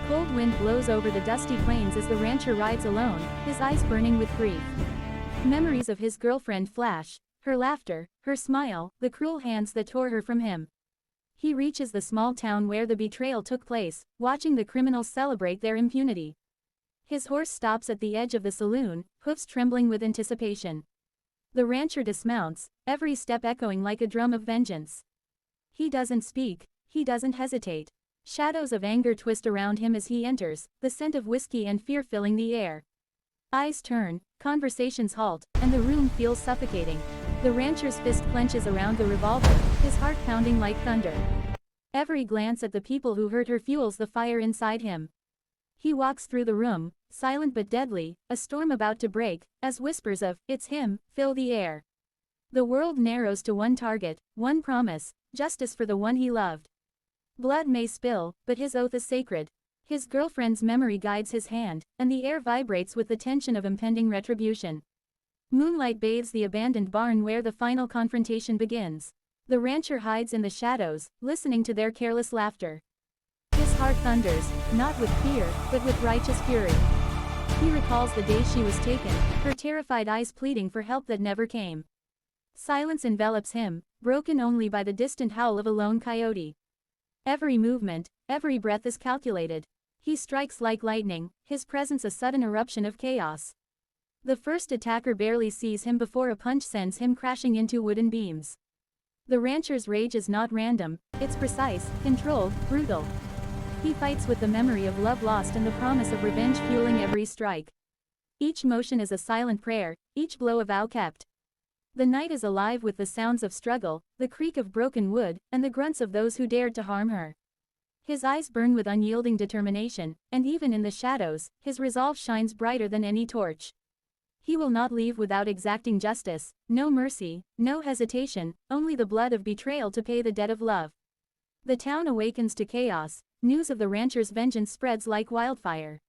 cold wind blows over the dusty plains as the rancher rides alone, his eyes burning with grief. Memories of his girlfriend flash, her laughter, her smile, the cruel hands that tore her from him. He reaches the small town where the betrayal took place, watching the criminals celebrate their impunity. His horse stops at the edge of the saloon, hoofs trembling with anticipation. The rancher dismounts, every step echoing like a drum of vengeance. He doesn't speak, he doesn't hesitate. Shadows of anger twist around him as he enters, the scent of whiskey and fear filling the air. Eyes turn, conversations halt, and the room feels suffocating. The rancher's fist clenches around the revolver, his heart pounding like thunder. Every glance at the people who hurt her fuels the fire inside him. He walks through the room, silent but deadly, a storm about to break, as whispers of, "It's him," fill the air. The world narrows to one target, one promise, justice for the one he loved. Blood may spill, but his oath is sacred. His girlfriend's memory guides his hand, and the air vibrates with the tension of impending retribution. Moonlight bathes the abandoned barn where the final confrontation begins. The rancher hides in the shadows, listening to their careless laughter. His heart thunders, not with fear, but with righteous fury. He recalls the day she was taken, her terrified eyes pleading for help that never came. Silence envelops him, broken only by the distant howl of a lone coyote. Every movement, every breath is calculated. He strikes like lightning, his presence a sudden eruption of chaos. The first attacker barely sees him before a punch sends him crashing into wooden beams. The rancher's rage is not random, it's precise, controlled, brutal. He fights with the memory of love lost and the promise of revenge fueling every strike. Each motion is a silent prayer, each blow a vow kept. The night is alive with the sounds of struggle, the creak of broken wood, and the grunts of those who dared to harm her. His eyes burn with unyielding determination, and even in the shadows, his resolve shines brighter than any torch. He will not leave without exacting justice, no mercy, no hesitation, only the blood of betrayal to pay the debt of love. The town awakens to chaos, news of the rancher's vengeance spreads like wildfire.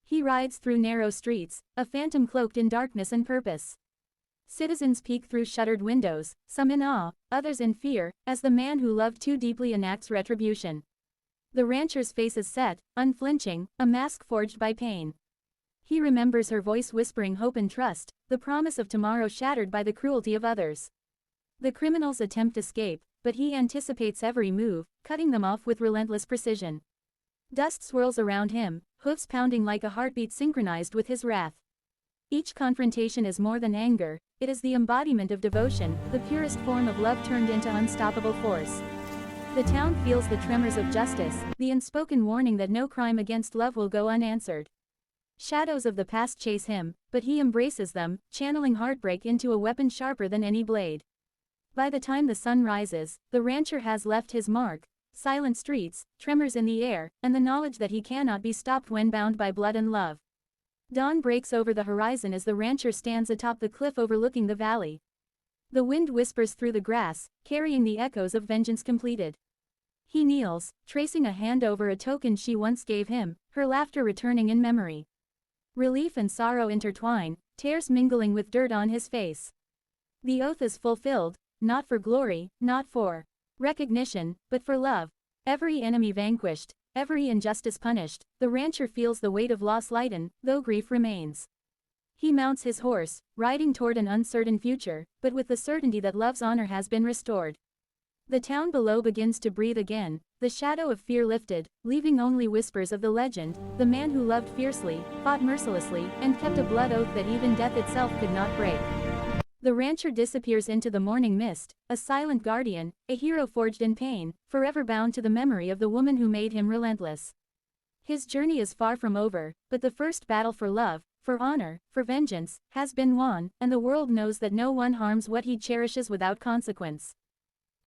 He rides through narrow streets, a phantom cloaked in darkness and purpose. Citizens peek through shuttered windows, some in awe, others in fear, as the man who loved too deeply enacts retribution. The rancher's face is set, unflinching, a mask forged by pain. He remembers her voice whispering hope and trust, the promise of tomorrow shattered by the cruelty of others. The criminals attempt escape, but he anticipates every move, cutting them off with relentless precision. Dust swirls around him, hoofs pounding like a heartbeat synchronized with his wrath. Each confrontation is more than anger, it is the embodiment of devotion, the purest form of love turned into unstoppable force. The town feels the tremors of justice, the unspoken warning that no crime against love will go unanswered. Shadows of the past chase him, but he embraces them, channeling heartbreak into a weapon sharper than any blade. By the time the sun rises, the rancher has left his mark, silent streets, tremors in the air, and the knowledge that he cannot be stopped when bound by blood and love. Dawn breaks over the horizon as the rancher stands atop the cliff overlooking the valley. The wind whispers through the grass, carrying the echoes of vengeance completed. He kneels, tracing a hand over a token she once gave him, her laughter returning in memory. Relief and sorrow intertwine, tears mingling with dirt on his face. The oath is fulfilled, not for glory, not for recognition, but for love. Every enemy vanquished, every injustice punished, the rancher feels the weight of loss lighten, though grief remains. He mounts his horse, riding toward an uncertain future, but with the certainty that love's honor has been restored. The town below begins to breathe again, the shadow of fear lifted, leaving only whispers of the legend, the man who loved fiercely, fought mercilessly, and kept a blood oath that even death itself could not break. The rancher disappears into the morning mist, a silent guardian, a hero forged in pain, forever bound to the memory of the woman who made him relentless. His journey is far from over, but the first battle for love, for honor, for vengeance, has been won, and the world knows that no one harms what he cherishes without consequence.